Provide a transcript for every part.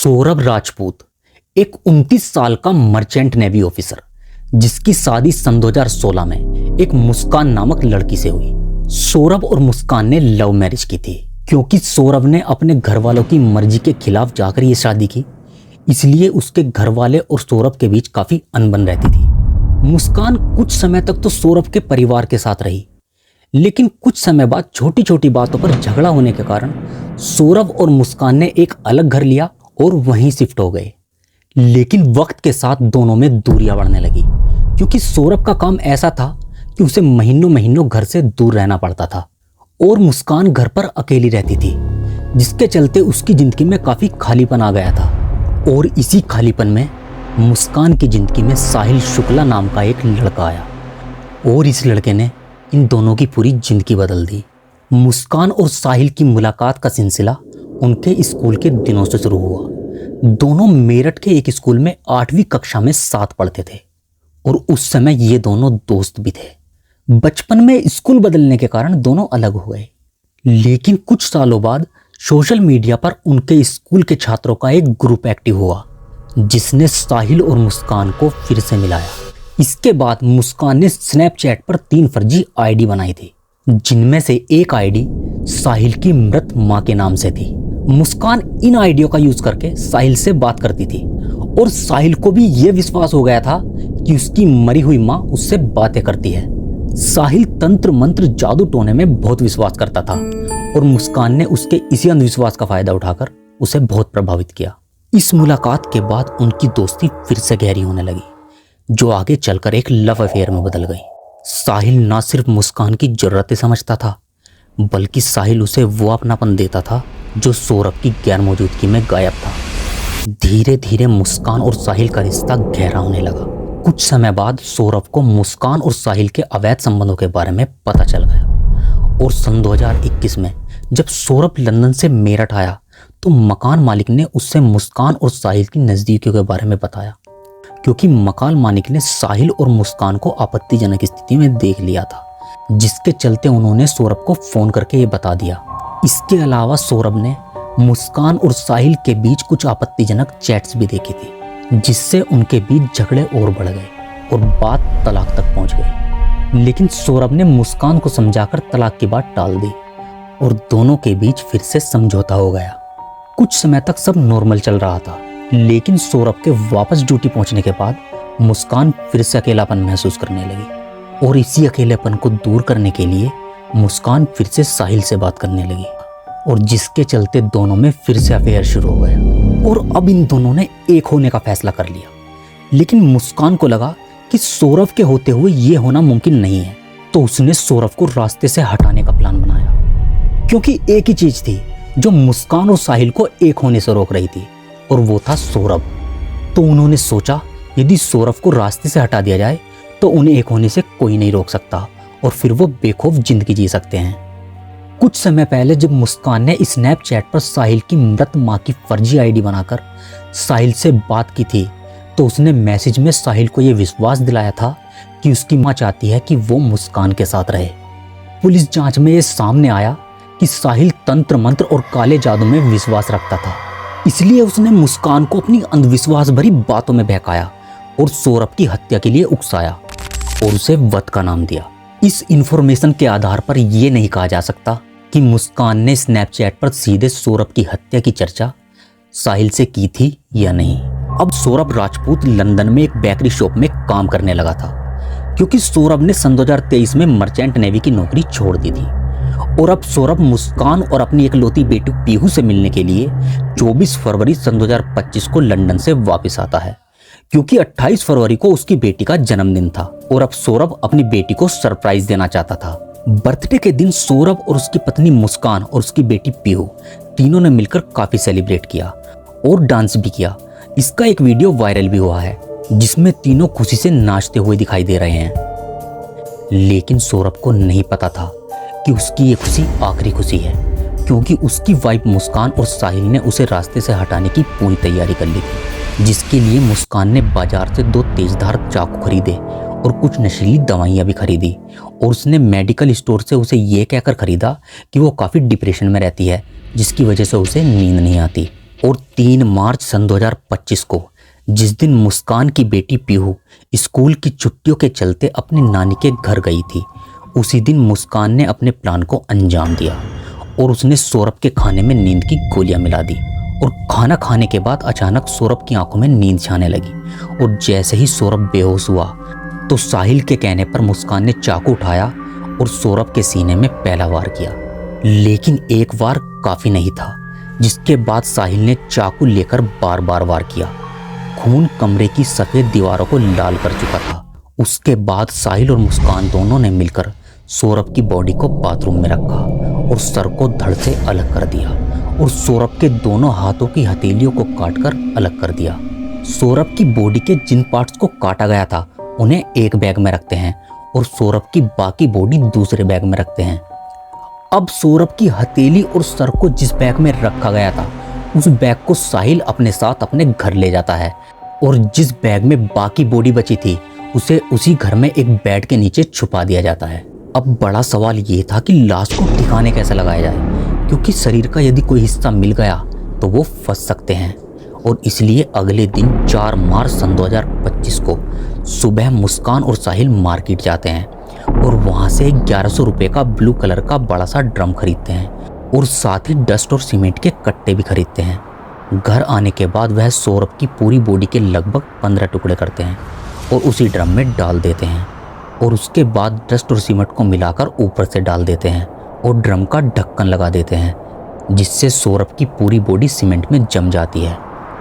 सौरभ राजपूत एक 29 साल का मर्चेंट नेवी ऑफिसर जिसकी शादी सन 2016 में एक मुस्कान नामक लड़की से हुई। सौरभ और मुस्कान ने लव मैरिज की थी क्योंकि सौरभ ने अपने घर वालों की मर्जी के खिलाफ जाकर ये शादी की, इसलिए उसके घर वाले और सौरभ के बीच काफी अनबन रहती थी। मुस्कान कुछ समय तक तो सौरभ के परिवार के साथ रही, लेकिन कुछ समय बाद छोटी छोटी बातों पर झगड़ा होने के कारण सौरभ और मुस्कान ने एक अलग घर लिया और वहीं शिफ्ट हो गए। लेकिन वक्त के साथ दोनों में दूरियां बढ़ने लगी क्योंकि सौरभ का काम ऐसा था कि उसे महीनों महीनों घर से दूर रहना पड़ता था और मुस्कान घर पर अकेली रहती थी, जिसके चलते उसकी जिंदगी में काफी खालीपन आ गया था। और इसी खालीपन में मुस्कान की जिंदगी में साहिल शुक्ला नाम का एक लड़का आया और इस लड़के ने इन दोनों की पूरी जिंदगी बदल दी। मुस्कान और साहिल की मुलाकात का सिलसिला उनके स्कूल के दिनों से शुरू हुआ। दोनों मेरठ के एक स्कूल में 8वीं कक्षा में साथ पढ़ते थे और उस समय ये दोनों दोस्त भी थे। बचपन में स्कूल बदलने के कारण दोनों अलग हो गए, लेकिन कुछ सालों बाद सोशल मीडिया पर उनके स्कूल के छात्रों का एक ग्रुप एक्टिव हुआ जिसने साहिल और मुस्कान को फिर से मिलाया। इसके बाद मुस्कान ने स्नैपचैट पर 3 फर्जी आईडी बनाई थी, जिनमें से एक आईडी साहिल की मृत मां के नाम से थी। मुस्कान इन आईडियों का यूज करके साहिल से बात करती थी और साहिल को भी यह विश्वास हो गया था कि उसकी मरी हुई मां उससे बातें करती है। साहिल तंत्र मंत्र जादू टोने में बहुत विश्वास करता था और मुस्कान ने उसके इसी अंधविश्वास का फायदा उठाकर उसे बहुत प्रभावित किया। इस मुलाकात के बाद उनकी दोस्ती फिर से गहरी होने लगी, जो आगे चलकर एक लव अफेयर में बदल गई। साहिल ना सिर्फ मुस्कान की जरूरतें समझता था, बल्कि साहिल उसे वो अपनापन देता था जो सौरभ की गैर मौजूदगी में गायब था। धीरे धीरे मुस्कान और साहिल का रिश्ता गहरा होने लगा। कुछ समय बाद सौरभ को मुस्कान और साहिल के अवैध संबंधों के बारे में पता चल गया और सन 2021 में जब सौरभ लंदन से मेरठ आया तो मकान मालिक ने उससे मुस्कान और साहिल की नजदीकियों के बारे में बताया, क्योंकि मकान मालिक ने साहिल और मुस्कान को आपत्तिजनक स्थिति में देख लिया था, जिसके चलते उन्होंने सौरभ को फोन करके ये बता दिया। इसके अलावा सौरभ ने मुस्कान और साहिल के बीच कुछ आपत्तिजनक चैट्स भी देखी थी, जिससे उनके बीच झगड़े और बढ़ गए और बात तलाक तक पहुंच गई। लेकिन सौरभ ने मुस्कान को समझाकर तलाक की बात टाल दी और दोनों के बीच फिर से समझौता हो गया। कुछ समय तक सब नॉर्मल चल रहा था, लेकिन सौरभ के वापस ड्यूटी पहुंचने के बाद मुस्कान फिर से अकेलापन महसूस करने लगी और इसी अकेलेपन को दूर करने के लिए मुस्कान फिर से साहिल से बात करने लगी और जिसके चलते दोनों में फिर से अफेयर शुरू हो गया और अब इन दोनों ने एक होने का फैसला कर लिया। लेकिन मुस्कान को लगा कि सौरभ के होते हुए ये होना मुमकिन नहीं है, तो उसने सौरभ को रास्ते से हटाने का प्लान बनाया, क्योंकि एक ही चीज थी जो मुस्कान और साहिल को एक होने से रोक रही थी और वो था सौरभ। तो उन्होंने सोचा यदि सौरभ को रास्ते से हटा दिया जाए तो उन्हें एक होने से कोई नहीं रोक सकता और फिर वो बेखौफ जिंदगी जी सकते हैं। कुछ समय पहले जब मुस्कान ने स्नैपचैट पर साहिल की मृत मां की फर्जी आईडी बनाकर साहिल से बात की थी, तो उसने मैसेज में साहिल को यह विश्वास दिलाया था कि उसकी मां चाहती है कि वो मुस्कान के साथ रहे। पुलिस जांच में यह सामने आया कि साहिल तंत्र मंत्र और काले जादू में विश्वास रखता था, इसलिए उसने मुस्कान को अपनी अंधविश्वास भरी बातों में बहकाया और सौरभ की हत्या के लिए उकसाया और उसे वध का नाम दिया। इस इंफॉर्मेशन के आधार पर यह नहीं कहा जा सकता कि मुस्कान ने स्नैपचैट पर सीधे सौरभ की हत्या की चर्चा साहिल से की थी या नहीं। अब सौरभ राजपूत लंदन में एक बेकरी शॉप में काम करने लगा था, क्योंकि सौरभ ने सन 2023 में मर्चेंट नेवी की नौकरी छोड़ दी थी और अब सौरभ मुस्कान और अपनी एकलौती बेटी पीहू से मिलने के लिए 24 फरवरी सन 2025 को लंदन से वापस आता है, क्योंकि 28 फरवरी को उसकी बेटी का जन्मदिन था और अब सौरभ अपनी बेटी को सरप्राइज देना चाहता था। बर्थडे के दिन सौरभ और उसकी पत्नी मुस्कान और उसकी बेटी पीहू तीनों ने मिलकर काफी सेलिब्रेट किया और डांस भी किया। इसका एक वीडियो वायरल भी हुआ है जिसमें तीनों खुशी से नाचते हुए दिखाई दे रहे हैं। लेकिन सौरभ को नहीं पता था कि उसकी ये खुशी आखिरी खुशी है, क्योंकि उसकी वाइफ मुस्कान और साहिल ने उसे रास्ते से हटाने की पूरी तैयारी कर ली थी, जिसके लिए मुस्कान ने बाजार से 2 तेजधार चाकू खरीदे और कुछ नशीली दवाइयां भी खरीदी और उसने मेडिकल स्टोर से उसे ये कहकर खरीदा कि वो काफ़ी डिप्रेशन में रहती है, जिसकी वजह से उसे नींद नहीं आती। और 3 मार्च सन 2025 को, जिस दिन मुस्कान की बेटी पीहू स्कूल की छुट्टियों के चलते अपनी नानी के घर गई थी, उसी दिन मुस्कान ने अपने प्लान को अंजाम दिया और उसने सौरभ के खाने में नींद की गोलियां मिला दी। और खाना खाने के बाद अचानक सौरभ की आंखों में नींद छाने लगी और जैसे ही सौरभ बेहोश हुआ तो साहिल के कहने पर मुस्कान ने चाकू उठाया और सौरभ के सीने में पहला वार किया। लेकिन एक वार काफी नहीं था, जिसके बाद साहिल ने चाकू लेकर बार बार वार किया। खून कमरे की सफेद दीवारों को लाल कर चुका था। उसके बाद साहिल और मुस्कान दोनों ने मिलकर सौरभ की बॉडी को बाथरूम में रखा और सर को धड़ से अलग कर दिया और सौरभ के दोनों हाथों की हथेलियों को काटकर अलग कर दिया। सौरभ की बॉडी के जिन पार्ट्स को काटा गया था उन्हें एक बैग में रखते हैं और सौरभ की बाकी बॉडी दूसरे बैग में रखते हैं। अब सौरभ की हथेली और सर को जिस बैग में रखा गया था उस बैग को साहिल अपने साथ अपने घर ले जाता है और जिस बैग में बाकी बॉडी बची थी उसे उसी घर में एक बेड के नीचे छुपा दिया जाता है। अब बड़ा सवाल ये था कि लाश को ठिकाने कैसे लगाया जाए, क्योंकि शरीर का यदि कोई हिस्सा मिल गया तो वो फंस सकते हैं। और इसलिए अगले दिन 4 मार्च सन 2025 को सुबह मुस्कान और साहिल मार्केट जाते हैं और वहाँ से 1100 रुपये का ब्लू कलर का बड़ा सा ड्रम खरीदते हैं और साथ ही डस्ट और सीमेंट के कट्टे भी खरीदते हैं। घर आने के बाद वह सौरभ की पूरी बॉडी के लगभग 15 टुकड़े करते हैं और उसी ड्रम में डाल देते हैं और उसके बाद डस्ट और सीमेंट को मिलाकर ऊपर से डाल देते हैं और ड्रम का ढक्कन लगा देते हैं, जिससे सौरभ की पूरी बॉडी सीमेंट में जम जाती है।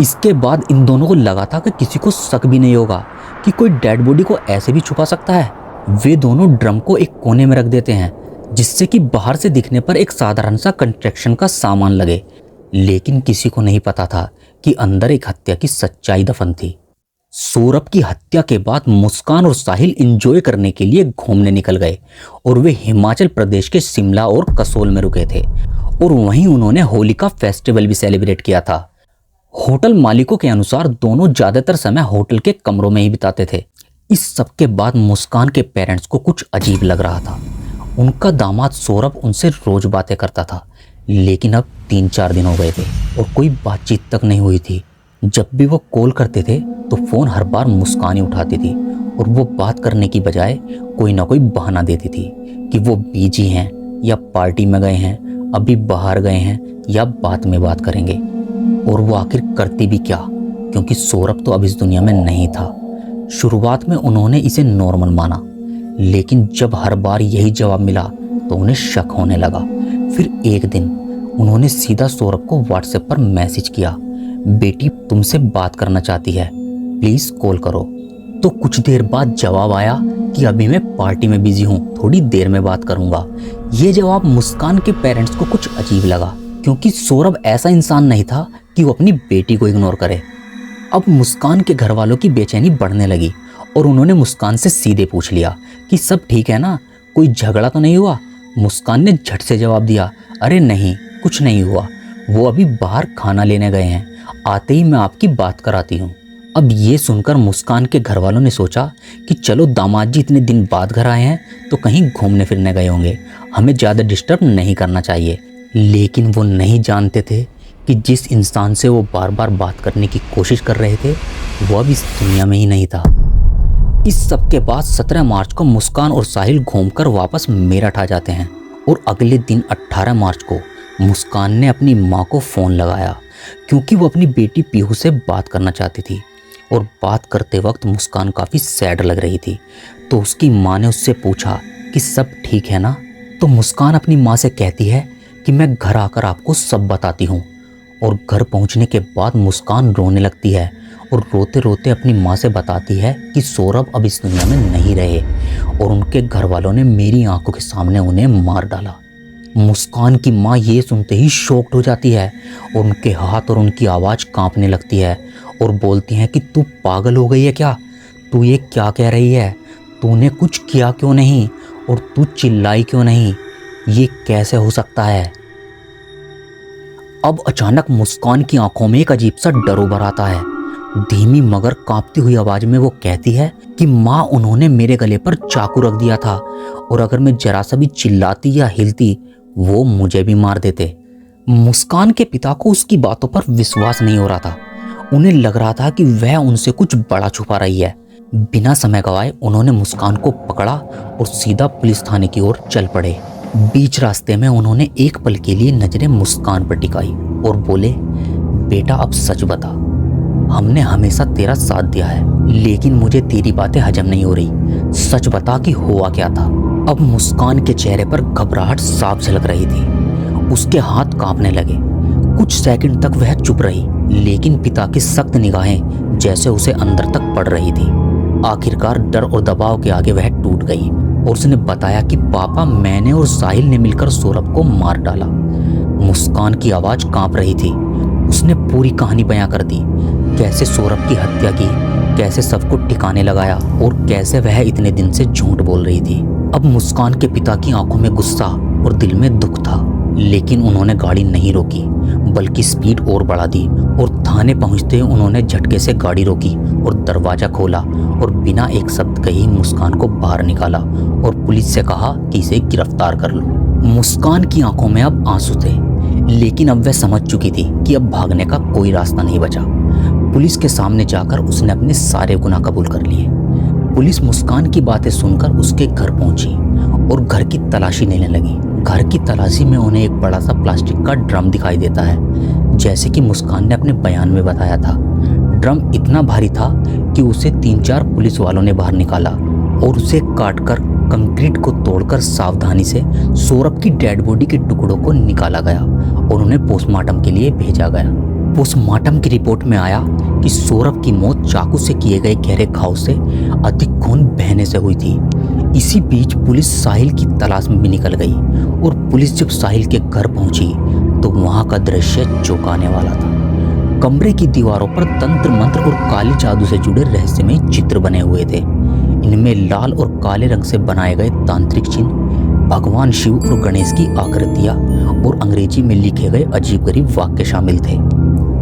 इसके बाद इन दोनों को लगा था कि किसी को शक भी नहीं होगा कि कोई डेड बॉडी को ऐसे भी छुपा सकता है। वे दोनों ड्रम को एक कोने में रख देते हैं, जिससे कि बाहर से दिखने पर एक साधारण सा कंस्ट्रक्शन का सामान लगे। लेकिन किसी को नहीं पता था कि अंदर एक हत्या की सच्चाई दफन थी। सौरभ की हत्या के बाद मुस्कान और साहिल एंजॉय करने के लिए घूमने निकल गए और वे हिमाचल प्रदेश के शिमला और कसोल में रुके थे और वहीं उन्होंने होली का फेस्टिवल भी सेलिब्रेट किया था। होटल मालिकों के अनुसार दोनों ज्यादातर समय होटल के कमरों में ही बिताते थे। इस सब के बाद मुस्कान के पेरेंट्स को कुछ अजीब लग रहा था। उनका दामाद सौरभ उनसे रोज बातें करता था, लेकिन अब 3-4 दिन हो गए थे और कोई बातचीत तक नहीं हुई थी। जब भी वो कॉल करते थे तो फोन हर बार मुस्कान ही उठाती थी और वो बात करने की बजाय कोई ना कोई बहाना देती थी कि वो बिजी हैं या पार्टी में गए हैं, अभी बाहर गए हैं या बाद में बात करेंगे। और वो आखिर करती भी क्या, क्योंकि सौरभ तो अब इस दुनिया में नहीं था। शुरुआत में उन्होंने इसे नॉर्मल माना, लेकिन जब हर बार यही जवाब मिला तो उन्हें शक होने लगा। फिर एक दिन उन्होंने सीधा सौरभ को व्हाट्सएप पर मैसेज किया, बेटी तुमसे बात करना चाहती है, प्लीज कॉल करो। तो कुछ देर बाद जवाब आया कि अभी मैं पार्टी में बिजी हूँ, थोड़ी देर में बात करूंगा। ये जवाब मुस्कान के पेरेंट्स को कुछ अजीब लगा, क्योंकि सौरभ ऐसा इंसान नहीं था कि वो अपनी बेटी को इग्नोर करे। अब मुस्कान के घर वालों की बेचैनी बढ़ने लगी और उन्होंने मुस्कान से सीधे पूछ लिया कि सब ठीक है ना, कोई झगड़ा तो नहीं हुआ। मुस्कान ने झट से जवाब दिया, अरे नहीं, कुछ नहीं हुआ, वो अभी बाहर खाना लेने गए हैं, आते ही मैं आपकी बात कराती हूँ। अब ये सुनकर मुस्कान के घर वालों ने सोचा कि चलो दामाद जी इतने दिन बाद घर आए हैं तो कहीं घूमने फिरने गए होंगे, हमें ज़्यादा डिस्टर्ब नहीं करना चाहिए। लेकिन वो नहीं जानते थे कि जिस इंसान से वो बार बार बात करने की कोशिश कर रहे थे वो अब इस दुनिया में ही नहीं था। इस सब के बाद 17 मार्च को मुस्कान और साहिल घूमकर वापस मेरठ आ जाते हैं और अगले दिन 18 मार्च को मुस्कान ने अपनी माँ को फ़ोन लगाया, क्योंकि वो अपनी बेटी पीहू से बात करना चाहती थी। और बात करते वक्त मुस्कान काफ़ी सैड लग रही थी, तो उसकी माँ ने उससे पूछा कि सब ठीक है ना। तो मुस्कान अपनी माँ से कहती है कि मैं घर आकर आपको सब बताती हूँ। और घर पहुँचने के बाद मुस्कान रोने लगती है और रोते रोते अपनी माँ से बताती है कि सौरभ अब इस दुनिया में नहीं रहे और उनके घर वालों ने मेरी आंखों के सामने उन्हें मार डाला। मुस्कान की माँ ये सुनते ही शॉक्ड हो जाती है और उनके हाथ और उनकी आवाज़ कांपने लगती है और बोलती हैं कि तू पागल हो गई है क्या, तू ये क्या कह रही है, तूने कुछ किया क्यों नहीं और तू चिल्लाई क्यों नहीं, ये कैसे हो सकता है। अब अचानक मुस्कान की आंखों में एक अजीब सा डर उभर आता है। धीमी मगर कांपती हुई आवाज में वो कहती है कि माँ, उन्होंने मेरे गले पर चाकू रख दिया था और अगर मैं जरा सा भी चिल्लाती या हिलती वो मुझे भी मार देते। मुस्कान के पिता को उसकी बातों पर विश्वास नहीं हो रहा था। उन्हें लग रहा था कि वह उनसे कुछ बड़ा छुपा रही है। बिना समय गवाए उन्होंने मुस्कान को पकड़ा और सीधा पुलिस थाने की ओर चल पड़े। बीच रास्ते में उन्होंने एक पल के लिए नजरें मुस्कान पर टिकाई और बोले, बेटा अब सच बता, हमने हमेशा तेरा साथ दिया है, लेकिन मुझे तेरी बातें हजम नहीं हो रही। सच बता कि हुआ क्या था। अब मुस्कान के चेहरे पर घबराहट साफ झलक रही थी। उसके हाथ कांपने लगे। कुछ सेकंड तक वह चुप रही, लेकिन पिता की सख्त निगाहें जैसे उसे अंदर तक पड़ रही थी। आखिरकार डर और दबाव के आगे वह टूट गई और उसने बताया कि पापा, मैंने और साहिल ने मिलकर सौरभ को मार डाला। मुस्कान की आवाज कांप रही थी। उसने पूरी कहानी बयां कर दी, कैसे सौरभ की हत्या की, कैसे सबको ठिकाने लगाया और कैसे वह इतने दिन से झूठ बोल रही थी। अब मुस्कान के पिता की आंखों में गुस्सा और दिल में दुख था, लेकिन उन्होंने गाड़ी नहीं रोकी, बल्कि स्पीड और बढ़ा दी और थाने पहुंचते ही उन्होंने झटके से गाड़ी रोकी और दरवाजा खोला और बिना एक शब्द कही मुस्कान को बाहर निकाला और पुलिस से कहा कि इसे गिरफ्तार कर लो। मुस्कान की आंखों में अब आंसू थे, लेकिन अब वह समझ चुकी थी कि अब भागने का कोई रास्ता नहीं बचा। पुलिस के सामने जाकर उसने अपने सारे गुनाह कबूल कर लिए। पुलिस मुस्कान की बातें सुनकर उसके घर पहुंची और घर की तलाशी लेने लगी। घर की तलाशी में उन्हें एक बड़ा सा प्लास्टिक का ड्रम दिखाई देता है, जैसे कि मुस्कान ने अपने बयान में बताया था। ड्रम इतना भारी था कि उसे 3-4 पुलिस वालों ने बाहर निकाला और उसे काटकर कंक्रीट को तोड़कर सावधानी से सौरभ की डेड बॉडी के टुकड़ों को निकाला गया और उन्हें पोस्टमार्टम के लिए भेजा गया। पोस्टमार्टम की रिपोर्ट में आया कि सौरभ की मौत चाकू से किए गए गहरे घाव से अधिक खून बहने से हुई थी। इसी बीच पुलिस साहिल की तलाश में भी निकल गई और पुलिस जब साहिल के घर पहुंची तो वहां का दृश्य चौंकाने वाला था। कमरे की दीवारों पर तंत्र मंत्र और काली जादू से जुड़े रहस्यमय चित्र बने हुए थे। इनमें लाल और काले रंग से बनाए गए तांत्रिक चिन्ह, भगवान शिव और गणेश की आकृतियां और अंग्रेजी में लिखे गए अजीबगरीब वाक्य शामिल थे।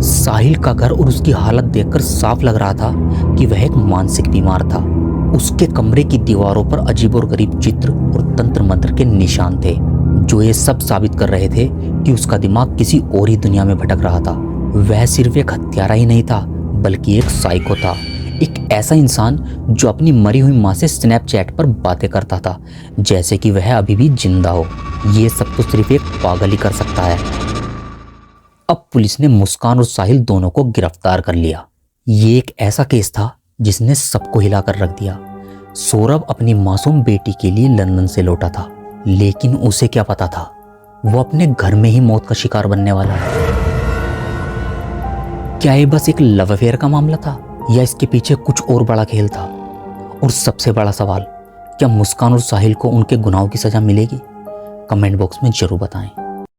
साहिल का घर और उसकी हालत देखकर साफ लग रहा था कि वह एक मानसिक बीमार था। उसके कमरे की दीवारों पर अजीब और गरीब चित्र और तंत्र मंत्र के निशान थे, जो ये सब साबित कर रहे थे कि उसका दिमाग किसी और ही दुनिया में भटक रहा था। वह सिर्फ एक हत्यारा ही नहीं था, बल्कि एक साइको था, एक ऐसा इंसान जो अपनी मरी हुई माँ से स्नैपचैट पर बातें करता था, जैसे कि वह अभी भी जिंदा हो। ये सब तो सिर्फ एक पागल ही कर सकता है। अब पुलिस ने मुस्कान और साहिल दोनों को गिरफ्तार कर लिया। ये एक ऐसा केस था जिसने सबको हिलाकर रख दिया। सौरभ अपनी मासूम बेटी के लिए लंदन से लौटा था, लेकिन उसे क्या पता था वो अपने घर में ही मौत का शिकार बनने वाला है। क्या ये बस एक लव अफेयर का मामला था या इसके पीछे कुछ और बड़ा खेल था? और सबसे बड़ा सवाल, क्या मुस्कान और साहिल को उनके गुनाहों की सजा मिलेगी? कमेंट बॉक्स में जरूर बताएं।